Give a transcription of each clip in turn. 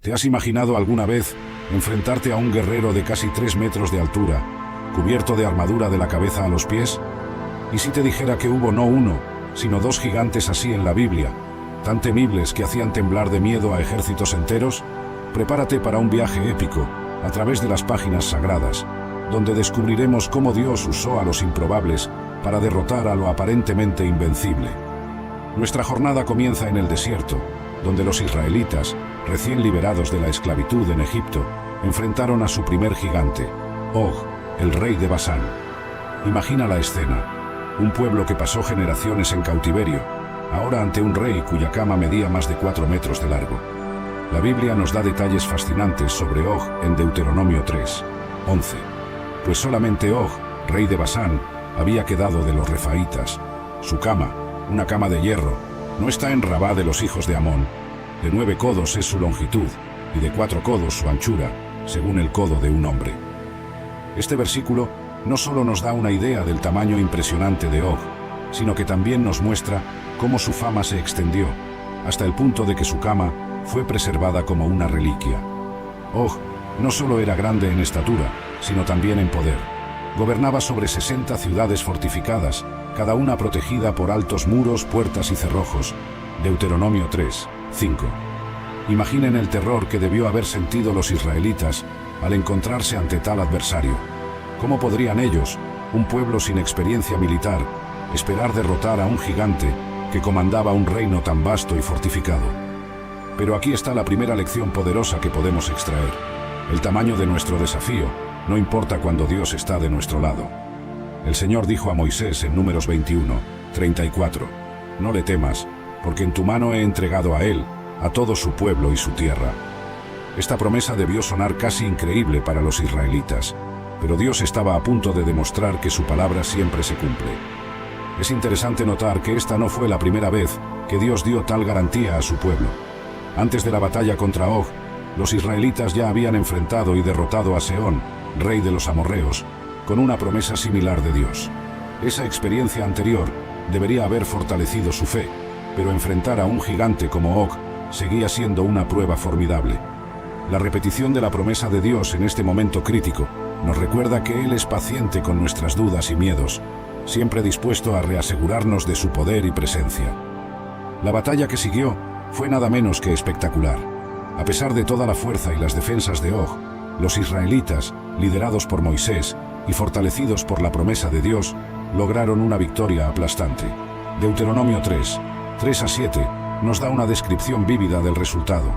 ¿Te has imaginado alguna vez enfrentarte a un guerrero de casi 3 metros de altura, cubierto de armadura de la cabeza a los pies? ¿Y si te dijera que hubo no uno, sino 2 gigantes así en la Biblia, tan temibles que hacían temblar de miedo a ejércitos enteros? Prepárate para un viaje épico a través de las páginas sagradas, donde descubriremos cómo Dios usó a los improbables para derrotar a lo aparentemente invencible. Nuestra jornada comienza en el desierto, donde los israelitas, recién liberados de la esclavitud en Egipto, enfrentaron a su primer gigante, Og, el rey de Basán. Imagina la escena: un pueblo que pasó generaciones en cautiverio, ahora ante un rey cuya cama medía más de 4 metros de largo. La Biblia nos da detalles fascinantes sobre Og en Deuteronomio 3:11. Pues solamente Og, rey de Basán, había quedado de los refaítas. Su cama, una cama de hierro, no está en Rabá de los hijos de Amón. De 9 codos es su longitud, y de 4 codos su anchura, según el codo de un hombre. Este versículo no solo nos da una idea del tamaño impresionante de Og, sino que también nos muestra cómo su fama se extendió, hasta el punto de que su cama fue preservada como una reliquia. Og no solo era grande en estatura, sino también en poder. Gobernaba sobre 60 ciudades fortificadas, cada una protegida por altos muros, puertas y cerrojos. Deuteronomio 3:5. Imaginen el terror que debió haber sentido los israelitas al encontrarse ante tal adversario. ¿Cómo podrían ellos, un pueblo sin experiencia militar, esperar derrotar a un gigante que comandaba un reino tan vasto y fortificado? Pero aquí está la primera lección poderosa que podemos extraer. El tamaño de nuestro desafío no importa cuando Dios está de nuestro lado. El Señor dijo a Moisés en Números 21:34, «No le temas, porque en tu mano he entregado a él, a todo su pueblo y su tierra». Esta promesa debió sonar casi increíble para los israelitas, pero Dios estaba a punto de demostrar que su palabra siempre se cumple. Es interesante notar que esta no fue la primera vez que Dios dio tal garantía a su pueblo. Antes de la batalla contra Og, los israelitas ya habían enfrentado y derrotado a Sehón, rey de los amorreos, con una promesa similar de Dios. Esa experiencia anterior debería haber fortalecido su fe, pero enfrentar a un gigante como Og seguía siendo una prueba formidable. La repetición de la promesa de Dios en este momento crítico nos recuerda que Él es paciente con nuestras dudas y miedos, siempre dispuesto a reasegurarnos de su poder y presencia. La batalla que siguió fue nada menos que espectacular. A pesar de toda la fuerza y las defensas de Og, los israelitas, liderados por Moisés y fortalecidos por la promesa de Dios, lograron una victoria aplastante. Deuteronomio 3:3-7 nos da una descripción vívida del resultado.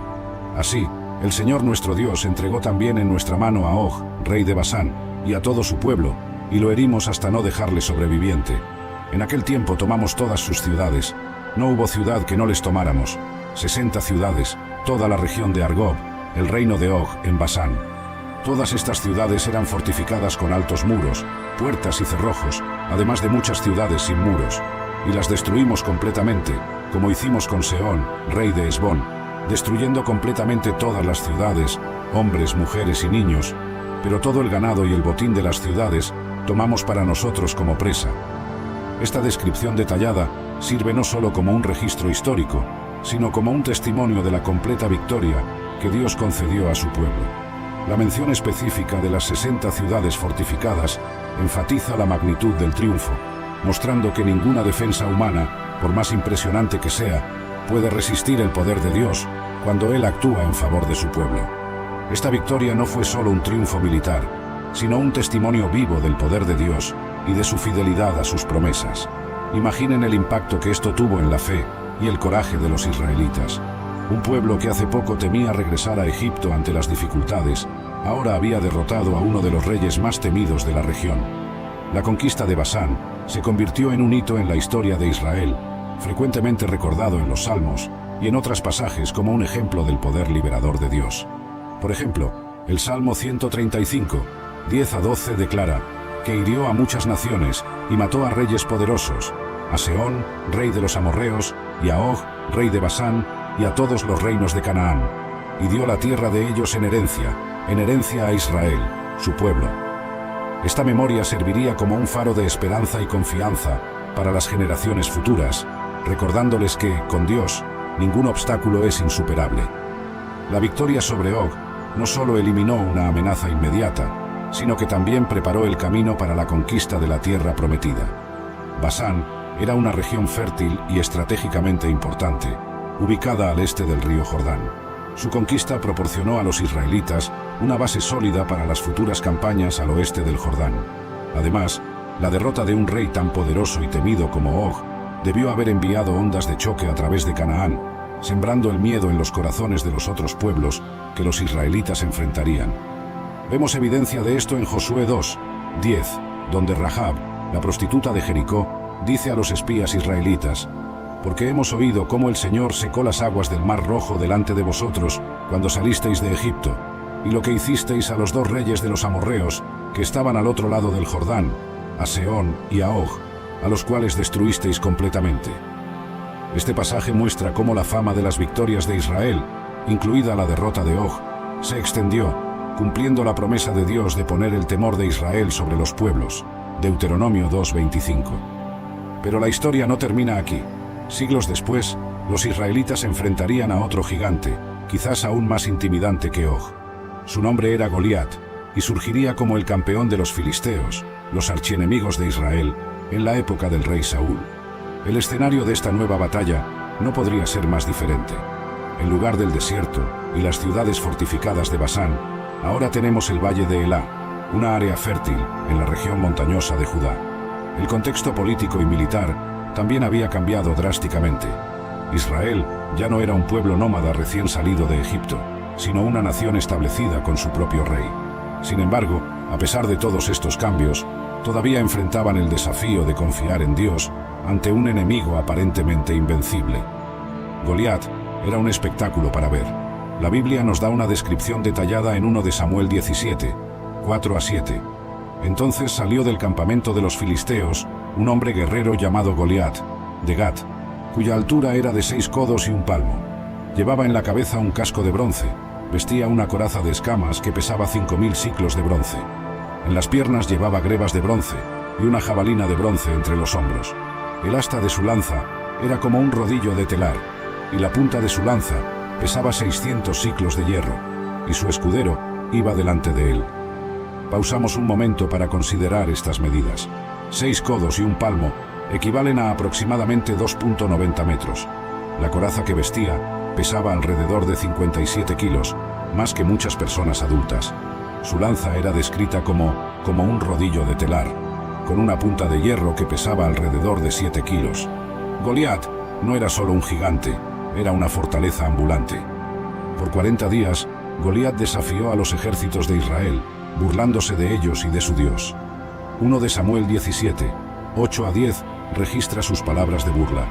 Así, el Señor nuestro Dios entregó también en nuestra mano a Og, rey de Basán, y a todo su pueblo, y lo herimos hasta no dejarle sobreviviente. En aquel tiempo tomamos todas sus ciudades. No hubo ciudad que no les tomáramos. 60 ciudades, toda la región de Argob, el reino de Og en Basán. Todas estas ciudades eran fortificadas con altos muros, puertas y cerrojos, además de muchas ciudades sin muros. Y las destruimos completamente, como hicimos con Sehón, rey de Hesbón, destruyendo completamente todas las ciudades, hombres, mujeres y niños, pero todo el ganado y el botín de las ciudades tomamos para nosotros como presa. Esta descripción detallada sirve no solo como un registro histórico, sino como un testimonio de la completa victoria que Dios concedió a su pueblo. La mención específica de las 60 ciudades fortificadas enfatiza la magnitud del triunfo, mostrando que ninguna defensa humana, por más impresionante que sea, puede resistir el poder de Dios cuando Él actúa en favor de su pueblo. Esta victoria no fue solo un triunfo militar, sino un testimonio vivo del poder de Dios y de su fidelidad a sus promesas. Imaginen el impacto que esto tuvo en la fe y el coraje de los israelitas. Un pueblo que hace poco temía regresar a Egipto ante las dificultades, ahora había derrotado a uno de los reyes más temidos de la región. La conquista de Basán se convirtió en un hito en la historia de Israel, frecuentemente recordado en los Salmos y en otros pasajes como un ejemplo del poder liberador de Dios. Por ejemplo, el Salmo 135, 10-12 declara que hirió a muchas naciones y mató a reyes poderosos, a Sehón, rey de los amorreos, y a Og, rey de Basán, y a todos los reinos de Canaán, y dio la tierra de ellos en herencia a Israel, su pueblo. Esta memoria serviría como un faro de esperanza y confianza para las generaciones futuras, recordándoles que, con Dios, ningún obstáculo es insuperable. La victoria sobre Og no solo eliminó una amenaza inmediata, sino que también preparó el camino para la conquista de la tierra prometida. Basán era una región fértil y estratégicamente importante, ubicada al este del río Jordán. Su conquista proporcionó a los israelitas una base sólida para las futuras campañas al oeste del Jordán. Además, la derrota de un rey tan poderoso y temido como Og debió haber enviado ondas de choque a través de Canaán, sembrando el miedo en los corazones de los otros pueblos que los israelitas enfrentarían. Vemos evidencia de esto en Josué 2:10, donde Rahab, la prostituta de Jericó, dice a los espías israelitas: «Porque hemos oído cómo el Señor secó las aguas del Mar Rojo delante de vosotros cuando salisteis de Egipto, y lo que hicisteis a los 2 reyes de los amorreos que estaban al otro lado del Jordán, a Sehón y a Og, a los cuales destruisteis completamente». Este pasaje muestra cómo la fama de las victorias de Israel, incluida la derrota de Og, se extendió, cumpliendo la promesa de Dios de poner el temor de Israel sobre los pueblos. Deuteronomio 2:25. Pero la historia no termina aquí. Siglos después, los israelitas se enfrentarían a otro gigante, quizás aún más intimidante que Og. Su nombre era Goliat, y surgiría como el campeón de los filisteos, los archienemigos de Israel, en la época del rey Saúl. El escenario de esta nueva batalla no podría ser más diferente. En lugar del desierto y las ciudades fortificadas de Basán, ahora tenemos el valle de Elá, una área fértil en la región montañosa de Judá. El contexto político y militar también había cambiado drásticamente. Israel ya no era un pueblo nómada recién salido de Egipto, sino una nación establecida con su propio rey. Sin embargo, a pesar de todos estos cambios, todavía enfrentaban el desafío de confiar en Dios ante un enemigo aparentemente invencible. Goliat era un espectáculo para ver. La Biblia nos da una descripción detallada en 1 de Samuel 17, 4-7. Entonces salió del campamento de los filisteos un hombre guerrero llamado Goliat, de Gat, cuya altura era de 6 codos y 1 palmo. Llevaba en la cabeza un casco de bronce, vestía una coraza de escamas que pesaba 5000 siclos de bronce. En las piernas llevaba grebas de bronce y una jabalina de bronce entre los hombros. El asta de su lanza era como un rodillo de telar, y la punta de su lanza pesaba 600 siclos de hierro, y su escudero iba delante de él. Pausamos un momento para considerar estas medidas. 6 codos y 1 palmo equivalen a aproximadamente 2,90 metros. La coraza que vestía pesaba alrededor de 57 kilos, más que muchas personas adultas. Su lanza era descrita como un rodillo de telar, con una punta de hierro que pesaba alrededor de 7 kilos. Goliat no era solo un gigante, era una fortaleza ambulante. Por 40 días, Goliat desafió a los ejércitos de Israel, burlándose de ellos y de su Dios. 1 de Samuel 17, 8-10, registra sus palabras de burla.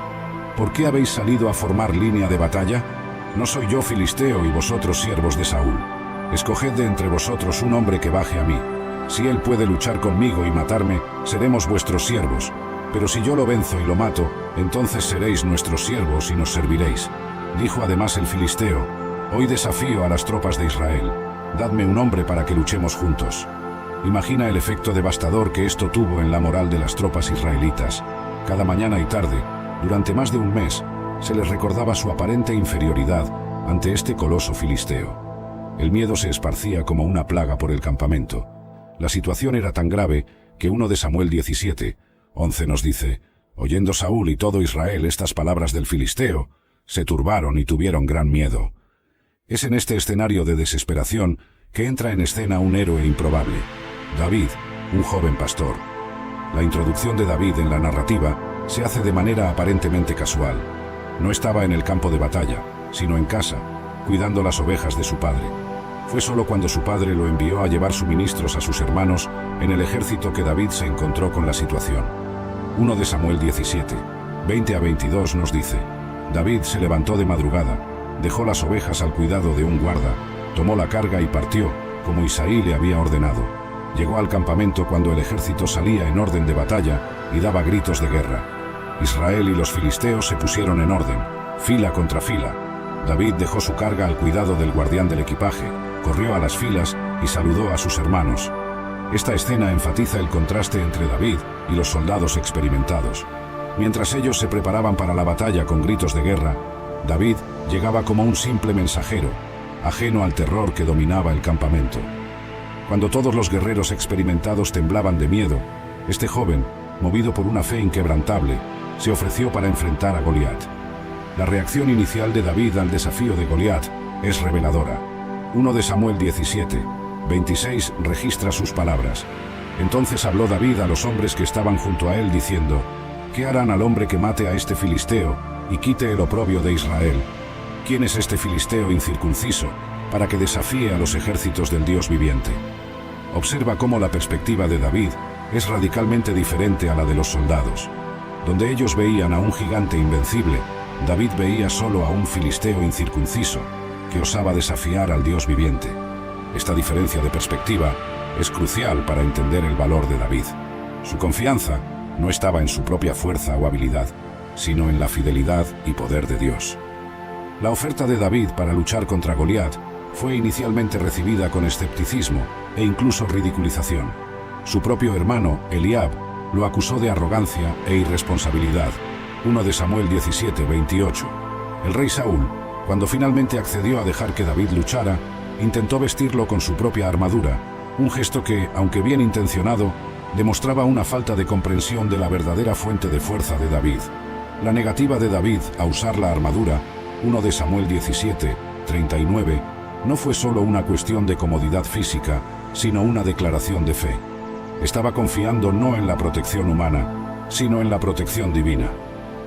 ¿Por qué habéis salido a formar línea de batalla? ¿No soy yo filisteo y vosotros siervos de Saúl? Escoged de entre vosotros un hombre que baje a mí. Si él puede luchar conmigo y matarme, seremos vuestros siervos. Pero si yo lo venzo y lo mato, entonces seréis nuestros siervos y nos serviréis. Dijo además el filisteo: hoy desafío a las tropas de Israel. Dadme un hombre para que luchemos juntos. Imagina el efecto devastador que esto tuvo en la moral de las tropas israelitas. Cada mañana y tarde, durante más de un mes, se les recordaba su aparente inferioridad ante este coloso filisteo. El miedo se esparcía como una plaga por el campamento. La situación era tan grave que 1 de Samuel 17, 11 nos dice: oyendo Saúl y todo Israel estas palabras del filisteo, se turbaron y tuvieron gran miedo. Es en este escenario de desesperación que entra en escena un héroe improbable, David, un joven pastor. La introducción de David en la narrativa se hace de manera aparentemente casual. No estaba en el campo de batalla, sino en casa, cuidando las ovejas de su padre. Fue solo cuando su padre lo envió a llevar suministros a sus hermanos en el ejército que David se encontró con la situación. 1 de Samuel 17, 20-22 nos dice: David se levantó de madrugada, dejó las ovejas al cuidado de un guarda, tomó la carga y partió, como Isaí le había ordenado. Llegó al campamento cuando el ejército salía en orden de batalla y daba gritos de guerra. Israel y los filisteos se pusieron en orden, fila contra fila. David dejó su carga al cuidado del guardián del equipaje, corrió a las filas y saludó a sus hermanos. Esta escena enfatiza el contraste entre David y los soldados experimentados. Mientras ellos se preparaban para la batalla con gritos de guerra, David llegaba como un simple mensajero, ajeno al terror que dominaba el campamento. Cuando todos los guerreros experimentados temblaban de miedo, este joven, movido por una fe inquebrantable, se ofreció para enfrentar a Goliat. La reacción inicial de David al desafío de Goliat es reveladora. 1 de Samuel 17, 26 registra sus palabras. Entonces habló David a los hombres que estaban junto a él diciendo: ¿Qué harán al hombre que mate a este filisteo y quite el oprobio de Israel? ¿Quién es este filisteo incircunciso para que desafíe a los ejércitos del Dios viviente? Observa cómo la perspectiva de David es radicalmente diferente a la de los soldados. Donde ellos veían a un gigante invencible, David veía solo a un filisteo incircunciso que osaba desafiar al Dios viviente. Esta diferencia de perspectiva es crucial para entender el valor de David. Su confianza no estaba en su propia fuerza o habilidad, sino en la fidelidad y poder de Dios. La oferta de David para luchar contra Goliat fue inicialmente recibida con escepticismo e incluso ridiculización. Su propio hermano, Eliab, lo acusó de arrogancia e irresponsabilidad. 1 de Samuel 17, 28. El rey Saúl, cuando finalmente accedió a dejar que David luchara, intentó vestirlo con su propia armadura, un gesto que, aunque bien intencionado, demostraba una falta de comprensión de la verdadera fuente de fuerza de David. La negativa de David a usar la armadura, 1 de Samuel 17, 39, no fue solo una cuestión de comodidad física, sino una declaración de fe. Estaba confiando no en la protección humana, sino en la protección divina.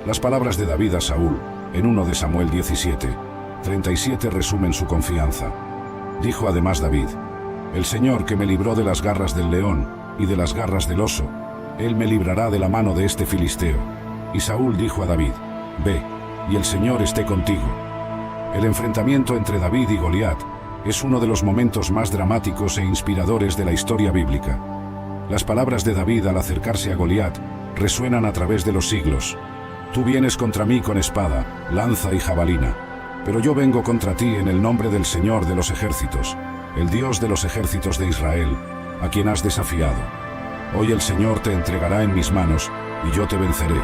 Las palabras de David a Saúl, en 1 de Samuel 17, 37 resumen su confianza. Dijo además David: «El Señor que me libró de las garras del león y de las garras del oso, Él me librará de la mano de este filisteo». Y Saúl dijo a David: «Ve, y el Señor esté contigo». El enfrentamiento entre David y Goliat es uno de los momentos más dramáticos e inspiradores de la historia bíblica. Las palabras de David al acercarse a Goliat resuenan a través de los siglos. «Tú vienes contra mí con espada, lanza y jabalina, pero yo vengo contra ti en el nombre del Señor de los ejércitos, el Dios de los ejércitos de Israel, a quien has desafiado. Hoy el Señor te entregará en mis manos, y yo te venceré.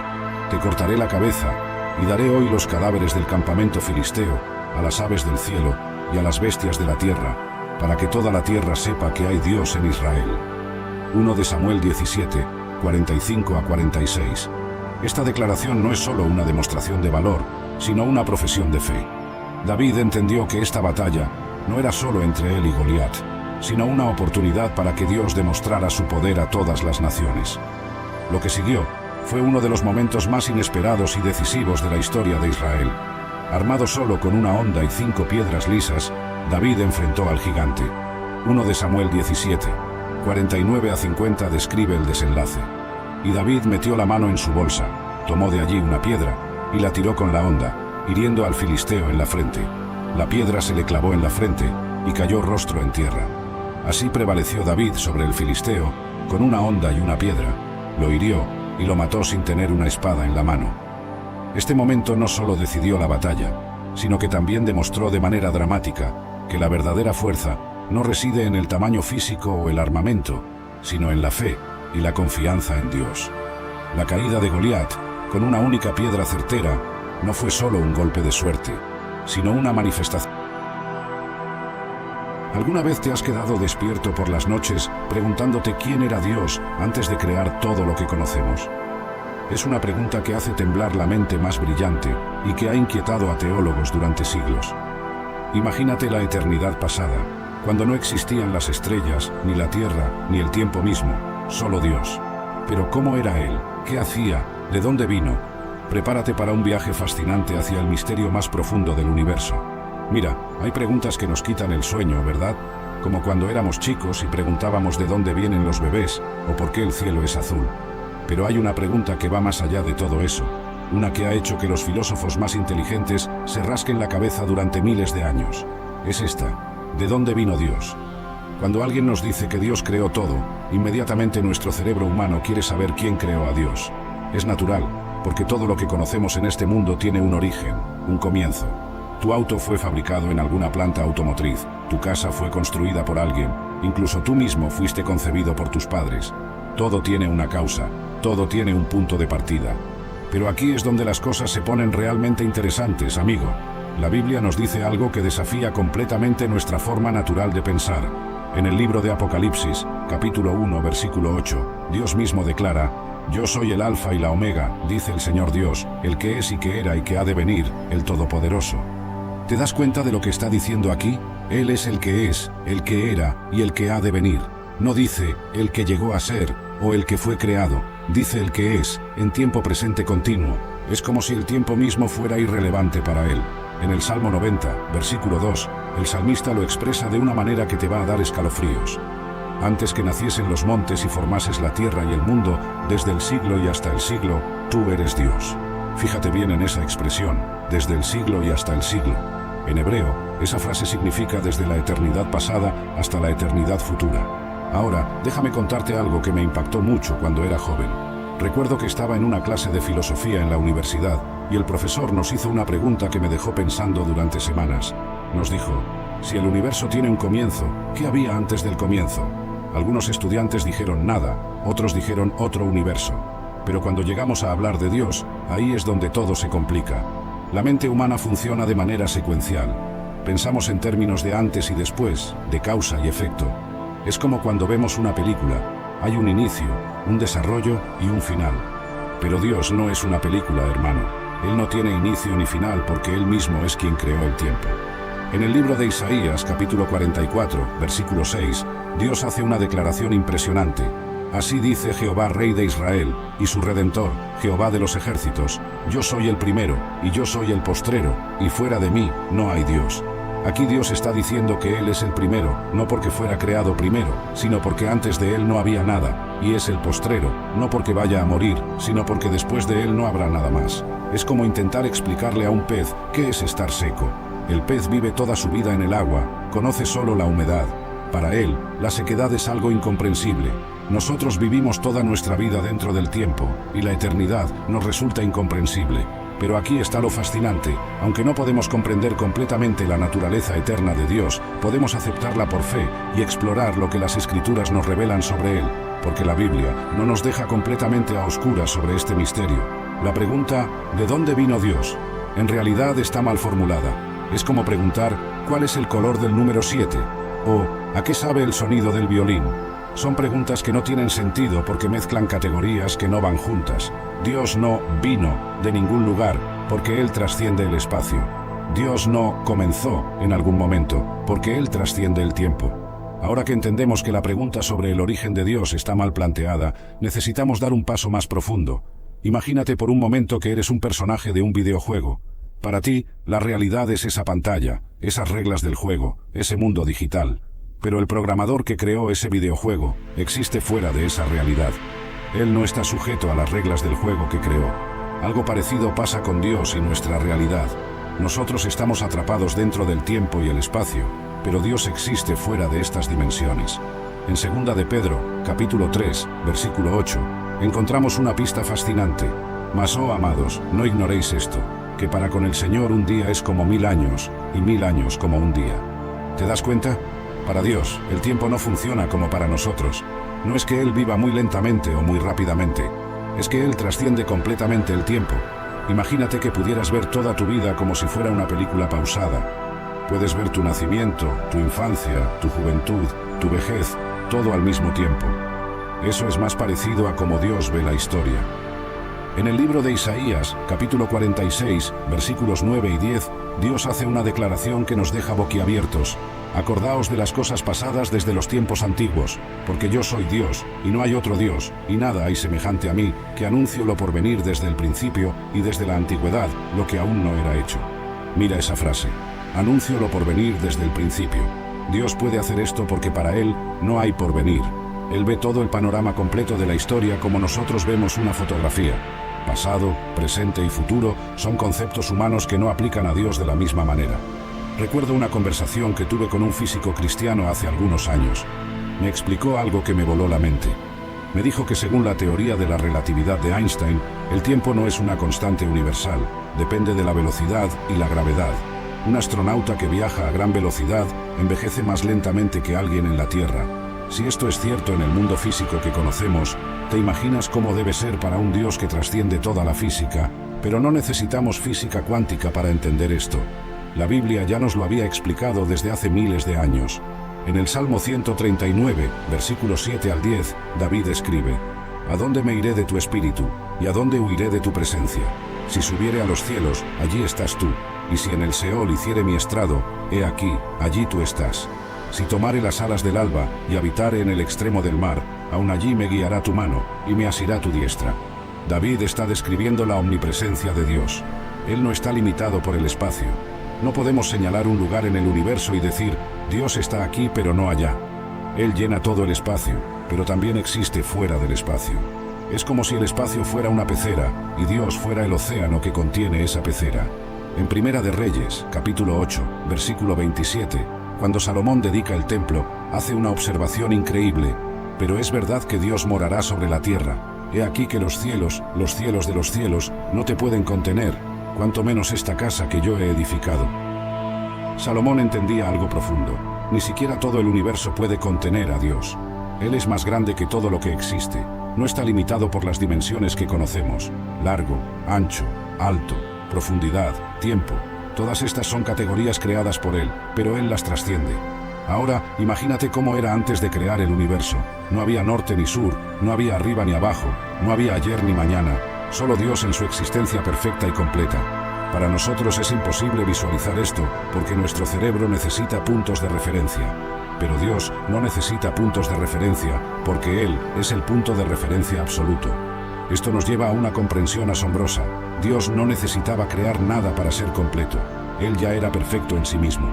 Te cortaré la cabeza, y daré hoy los cadáveres del campamento filisteo a las aves del cielo y a las bestias de la tierra, para que toda la tierra sepa que hay Dios en Israel». 1 de Samuel 17, 45 a 46. Esta declaración no es solo una demostración de valor, sino una profesión de fe. David entendió que esta batalla no era solo entre él y Goliat, sino una oportunidad para que Dios demostrara su poder a todas las naciones. Lo que siguió fue uno de los momentos más inesperados y decisivos de la historia de Israel. Armado solo con una honda y 5 piedras lisas, David enfrentó al gigante. 1 de Samuel 17, 49 a 50 describe el desenlace. Y David metió la mano en su bolsa, tomó de allí una piedra y la tiró con la honda, hiriendo al filisteo en la frente. La piedra se le clavó en la frente y cayó rostro en tierra. Así prevaleció David sobre el filisteo con una honda y una piedra, lo hirió y lo mató sin tener una espada en la mano. Este momento no solo decidió la batalla, sino que también demostró de manera dramática que la verdadera fuerza no reside en el tamaño físico o el armamento, sino en la fe y la confianza en Dios. La caída de Goliat, con una única piedra certera, no fue solo un golpe de suerte, sino una manifestación. ¿Alguna vez te has quedado despierto por las noches preguntándote quién era Dios antes de crear todo lo que conocemos? Es una pregunta que hace temblar la mente más brillante y que ha inquietado a teólogos durante siglos. Imagínate la eternidad pasada, cuando no existían las estrellas, ni la tierra, ni el tiempo mismo, solo Dios. Pero ¿cómo era Él? ¿Qué hacía? ¿De dónde vino? Prepárate para un viaje fascinante hacia el misterio más profundo del universo. Mira, hay preguntas que nos quitan el sueño, ¿verdad? Como cuando éramos chicos y preguntábamos de dónde vienen los bebés o por qué el cielo es azul. Pero hay una pregunta que va más allá de todo eso, una que ha hecho que los filósofos más inteligentes se rasquen la cabeza durante miles de años. Es esta: ¿de dónde vino Dios? Cuando alguien nos dice que Dios creó todo, inmediatamente nuestro cerebro humano quiere saber quién creó a Dios. Es natural, porque todo lo que conocemos en este mundo tiene un origen, un comienzo. Tu auto fue fabricado en alguna planta automotriz, tu casa fue construida por alguien, incluso tú mismo fuiste concebido por tus padres. Todo tiene una causa, todo tiene un punto de partida. Pero aquí es donde las cosas se ponen realmente interesantes, amigo. La Biblia nos dice algo que desafía completamente nuestra forma natural de pensar. En el libro de Apocalipsis, capítulo 1, versículo 8, Dios mismo declara: Yo soy el Alfa y la Omega, dice el Señor Dios, el que es y que era y que ha de venir, el Todopoderoso. ¿Te das cuenta de lo que está diciendo aquí? Él es el que es, el que era y el que ha de venir. No dice el que llegó a ser o el que fue creado, dice el que es, en tiempo presente continuo. Es como si el tiempo mismo fuera irrelevante para él. En el Salmo 90, versículo 2, el salmista lo expresa de una manera que te va a dar escalofríos. Antes que naciesen los montes y formases la tierra y el mundo, desde el siglo y hasta el siglo, tú eres Dios. Fíjate bien en esa expresión, desde el siglo y hasta el siglo. En hebreo, esa frase significa desde la eternidad pasada hasta la eternidad futura. Ahora, déjame contarte algo que me impactó mucho cuando era joven. Recuerdo que estaba en una clase de filosofía en la universidad y el profesor nos hizo una pregunta que me dejó pensando durante semanas. Nos dijo: si el universo tiene un comienzo, ¿qué había antes del comienzo? Algunos estudiantes dijeron nada, otros dijeron otro universo. Pero cuando llegamos a hablar de Dios, ahí es donde todo se complica. La mente humana funciona de manera secuencial. Pensamos en términos de antes y después, de causa y efecto. Es como cuando vemos una película. Hay un inicio, un desarrollo y un final. Pero Dios no es una película, hermano. Él no tiene inicio ni final porque Él mismo es quien creó el tiempo. En el libro de Isaías, capítulo 44, versículo 6, Dios hace una declaración impresionante. Así dice Jehová, Rey de Israel, y su Redentor, Jehová de los ejércitos: Yo soy el primero, y yo soy el postrero, y fuera de mí no hay Dios. Aquí Dios está diciendo que Él es el primero, no porque fuera creado primero, sino porque antes de Él no había nada, y es el postrero, no porque vaya a morir, sino porque después de Él no habrá nada más. Es como intentar explicarle a un pez qué es estar seco. El pez vive toda su vida en el agua, conoce solo la humedad. Para él, la sequedad es algo incomprensible. Nosotros vivimos toda nuestra vida dentro del tiempo, y la eternidad nos resulta incomprensible. Pero aquí está lo fascinante: aunque no podemos comprender completamente la naturaleza eterna de Dios, podemos aceptarla por fe y explorar lo que las Escrituras nos revelan sobre Él, porque la Biblia no nos deja completamente a oscuras sobre este misterio. La pregunta, ¿de dónde vino Dios?, en realidad está mal formulada. Es como preguntar, ¿cuál es el color del número 7? O, ¿a qué sabe el sonido del violín? Son preguntas que no tienen sentido porque mezclan categorías que no van juntas. Dios no vino de ningún lugar porque Él trasciende el espacio. Dios no comenzó en algún momento porque Él trasciende el tiempo. Ahora que entendemos que la pregunta sobre el origen de Dios está mal planteada, necesitamos dar un paso más profundo. Imagínate por un momento que eres un personaje de un videojuego. Para ti, la realidad es esa pantalla, esas reglas del juego, ese mundo digital. Pero el programador que creó ese videojuego existe fuera de esa realidad. Él no está sujeto a las reglas del juego que creó. Algo parecido pasa con Dios y nuestra realidad. Nosotros estamos atrapados dentro del tiempo y el espacio, pero Dios existe fuera de estas dimensiones. En 2 de Pedro, capítulo 3, versículo 8, encontramos una pista fascinante. Mas, oh amados, no ignoréis esto, que para con el Señor un día es como 1000 años, y 1000 años como un día. ¿Te das cuenta? Para Dios, el tiempo no funciona como para nosotros. No es que Él viva muy lentamente o muy rápidamente. Es que Él trasciende completamente el tiempo. Imagínate que pudieras ver toda tu vida como si fuera una película pausada. Puedes ver tu nacimiento, tu infancia, tu juventud, tu vejez, todo al mismo tiempo. Eso es más parecido a cómo Dios ve la historia. En el libro de Isaías, capítulo 46, versículos 9 y 10, Dios hace una declaración que nos deja boquiabiertos. Acordaos de las cosas pasadas desde los tiempos antiguos, porque yo soy Dios, y no hay otro Dios, y nada hay semejante a mí, que anuncio lo por venir desde el principio y desde la antigüedad, lo que aún no era hecho. Mira esa frase: anuncio lo por venir desde el principio. Dios puede hacer esto porque para Él no hay porvenir. Él ve todo el panorama completo de la historia como nosotros vemos una fotografía. Pasado, presente y futuro son conceptos humanos que no aplican a Dios de la misma manera. Recuerdo una conversación que tuve con un físico cristiano hace algunos años. Me explicó algo que me voló la mente. Me dijo que según la teoría de la relatividad de Einstein, el tiempo no es una constante universal, depende de la velocidad y la gravedad. Un astronauta que viaja a gran velocidad envejece más lentamente que alguien en la Tierra. Si esto es cierto en el mundo físico que conocemos, ¿te imaginas cómo debe ser para un Dios que trasciende toda la física? Pero no necesitamos física cuántica para entender esto. La Biblia ya nos lo había explicado desde hace miles de años. En el Salmo 139, versículos 7 al 10, David escribe: ¿A dónde me iré de tu espíritu? ¿Y a dónde huiré de tu presencia? Si subiere a los cielos, allí estás tú. Y si en el Seol hiciere mi estrado, he aquí, allí tú estás. Si tomare las alas del alba y habitare en el extremo del mar, aun allí me guiará tu mano y me asirá tu diestra. David está describiendo la omnipresencia de Dios. Él no está limitado por el espacio. No podemos señalar un lugar en el universo y decir, Dios está aquí pero no allá. Él llena todo el espacio, pero también existe fuera del espacio. Es como si el espacio fuera una pecera y Dios fuera el océano que contiene esa pecera. En Primera de Reyes, capítulo 8, versículo 27, cuando Salomón dedica el templo, hace una observación increíble. Pero es verdad que Dios morará sobre la tierra. He aquí que los cielos de los cielos, no te pueden contener, cuanto menos esta casa que yo he edificado. Salomón entendía algo profundo. Ni siquiera todo el universo puede contener a Dios. Él es más grande que todo lo que existe. No está limitado por las dimensiones que conocemos: largo, ancho, alto, profundidad, tiempo. Todas estas son categorías creadas por Él, pero Él las trasciende. Ahora, imagínate cómo era antes de crear el universo. No había norte ni sur, no había arriba ni abajo, no había ayer ni mañana, solo Dios en su existencia perfecta y completa. Para nosotros es imposible visualizar esto, porque nuestro cerebro necesita puntos de referencia. Pero Dios no necesita puntos de referencia, porque Él es el punto de referencia absoluto. Esto nos lleva a una comprensión asombrosa. Dios no necesitaba crear nada para ser completo. Él ya era perfecto en sí mismo.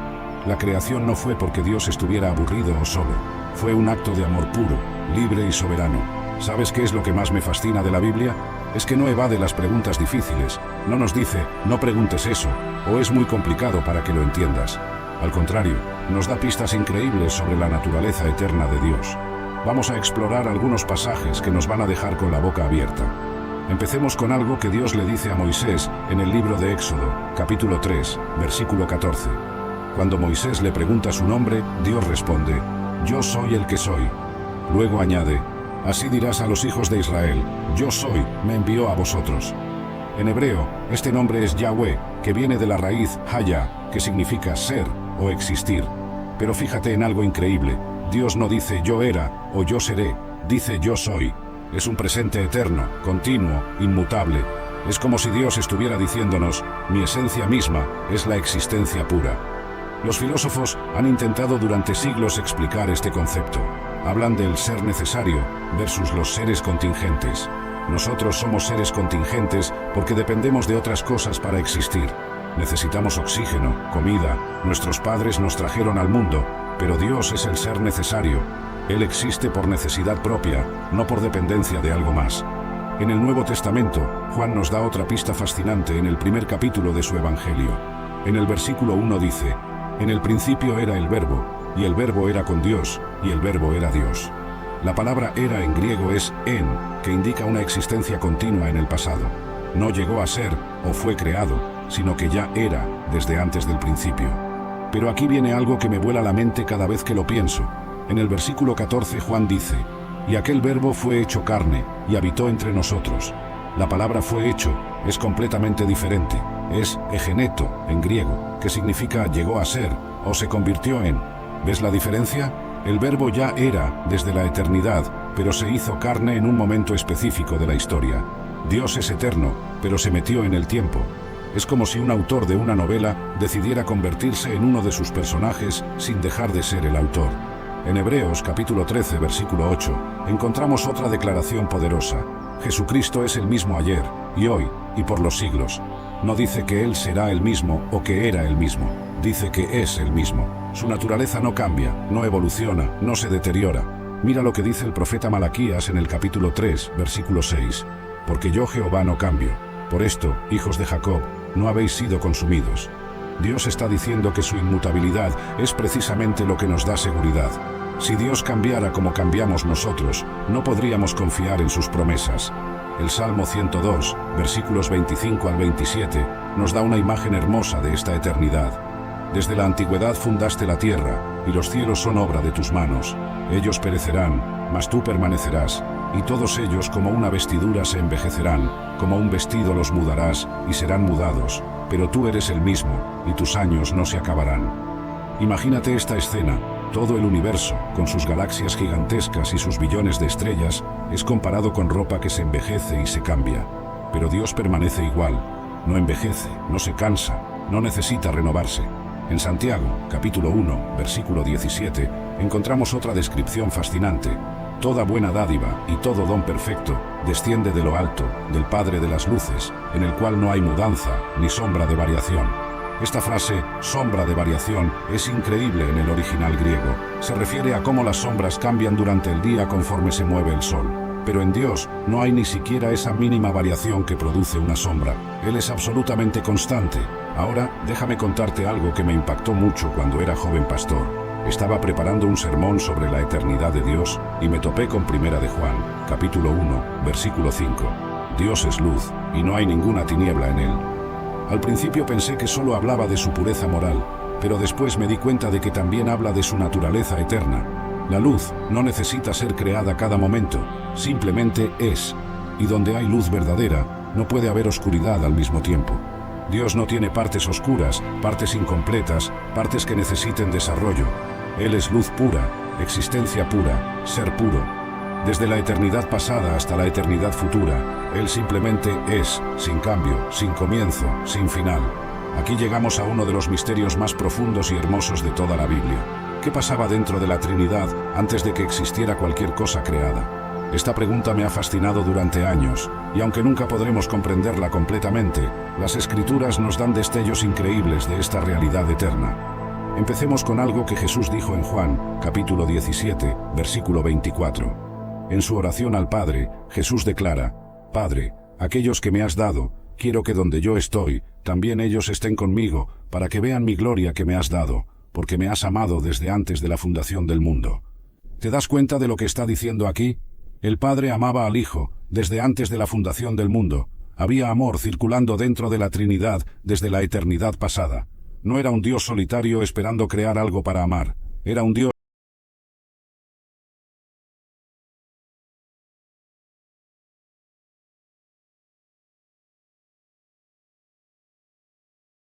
La creación no fue porque Dios estuviera aburrido o solo. Fue un acto de amor puro, libre y soberano. ¿Sabes qué es lo que más me fascina de la Biblia? Es que no evade las preguntas difíciles. No nos dice, no preguntes eso, o es muy complicado para que lo entiendas. Al contrario, nos da pistas increíbles sobre la naturaleza eterna de Dios. Vamos a explorar algunos pasajes que nos van a dejar con la boca abierta. Empecemos con algo que Dios le dice a Moisés en el libro de Éxodo, capítulo 3, versículo 14. Cuando Moisés le pregunta su nombre, Dios responde: Yo soy el que soy. Luego añade: Así dirás a los hijos de Israel: Yo soy, me envió a vosotros. En hebreo, este nombre es Yahweh, que viene de la raíz Haya, que significa ser o existir. Pero fíjate en algo increíble. Dios no dice yo era o yo seré, dice yo soy. Es un presente eterno, continuo, inmutable. Es como si Dios estuviera diciéndonos, mi esencia misma es la existencia pura. Los filósofos han intentado durante siglos explicar este concepto. Hablan del ser necesario versus los seres contingentes. Nosotros somos seres contingentes porque dependemos de otras cosas para existir. Necesitamos oxígeno, comida, nuestros padres nos trajeron al mundo, pero Dios es el ser necesario. Él existe por necesidad propia, no por dependencia de algo más. En el Nuevo Testamento, Juan nos da otra pista fascinante en el primer capítulo de su Evangelio. En el versículo 1 dice: En el principio era el Verbo, y el Verbo era con Dios, y el Verbo era Dios. La palabra era en griego es en, que indica una existencia continua en el pasado. No llegó a ser o fue creado, sino que ya era desde antes del principio. Pero aquí viene algo que me vuela la mente cada vez que lo pienso. En el versículo 14 Juan dice: Y aquel Verbo fue hecho carne, y habitó entre nosotros. La palabra fue hecho es completamente diferente. Es egeneto, en griego, que significa llegó a ser, o se convirtió en. ¿Ves la diferencia? El Verbo ya era desde la eternidad, pero se hizo carne en un momento específico de la historia. Dios es eterno, pero se metió en el tiempo. Es como si un autor de una novela decidiera convertirse en uno de sus personajes sin dejar de ser el autor. En Hebreos capítulo 13, versículo 8, encontramos otra declaración poderosa. Jesucristo es el mismo ayer, y hoy, y por los siglos. No dice que Él será el mismo o que era el mismo. Dice que es el mismo. Su naturaleza no cambia, no evoluciona, no se deteriora. Mira lo que dice el profeta Malaquías en el capítulo 3, versículo 6. Porque yo Jehová no cambio. Por esto, hijos de Jacob, no habéis sido consumidos. Dios está diciendo que su inmutabilidad es precisamente lo que nos da seguridad. Si Dios cambiara como cambiamos nosotros, no podríamos confiar en sus promesas. El Salmo 102, versículos 25 al 27, nos da una imagen hermosa de esta eternidad. Desde la antigüedad fundaste la tierra, y los cielos son obra de tus manos. Ellos perecerán, mas tú permanecerás, y todos ellos como una vestidura se envejecerán, como un vestido los mudarás, y serán mudados. pero tú eres el mismo, y tus años no se acabarán. Imagínate esta escena. Todo el universo, con sus galaxias gigantescas y sus billones de estrellas, es comparado con ropa que se envejece y se cambia. Pero Dios permanece igual. No envejece, no se cansa, no necesita renovarse. En Santiago, capítulo 1, versículo 17, encontramos otra descripción fascinante. Toda buena dádiva y todo don perfecto desciende de lo alto, del Padre de las luces, en el cual no hay mudanza ni sombra de variación. Esta frase, sombra de variación, es increíble en el original griego. Se refiere a cómo las sombras cambian durante el día conforme se mueve el sol. Pero en Dios no hay ni siquiera esa mínima variación que produce una sombra. Él es absolutamente constante. Ahora, déjame contarte algo que me impactó mucho cuando era joven pastor. Estaba preparando un sermón sobre la eternidad de Dios y me topé con Primera de Juan, capítulo 1, versículo 5. Dios es luz, y no hay ninguna tiniebla en él. Al principio pensé que solo hablaba de su pureza moral, pero después me di cuenta de que también habla de su naturaleza eterna. La luz no necesita ser creada cada momento, simplemente es. Y donde hay luz verdadera, no puede haber oscuridad al mismo tiempo. Dios no tiene partes oscuras, partes incompletas, partes que necesiten desarrollo. Él es luz pura, existencia pura, ser puro. Desde la eternidad pasada hasta la eternidad futura, Él simplemente es, sin cambio, sin comienzo, sin final. Aquí llegamos a uno de los misterios más profundos y hermosos de toda la Biblia. ¿Qué pasaba dentro de la Trinidad antes de que existiera cualquier cosa creada? Esta pregunta me ha fascinado durante años, y aunque nunca podremos comprenderla completamente, las Escrituras nos dan destellos increíbles de esta realidad eterna. Empecemos con algo que Jesús dijo en Juan, capítulo 17, versículo 24. En su oración al Padre, Jesús declara: Padre, aquellos que me has dado, quiero que donde yo estoy, también ellos estén conmigo, para que vean mi gloria que me has dado, porque me has amado desde antes de la fundación del mundo. ¿Te das cuenta de lo que está diciendo aquí? El Padre amaba al Hijo desde antes de la fundación del mundo. Había amor circulando dentro de la Trinidad desde la eternidad pasada. No era un Dios solitario esperando crear algo para amar. Era un Dios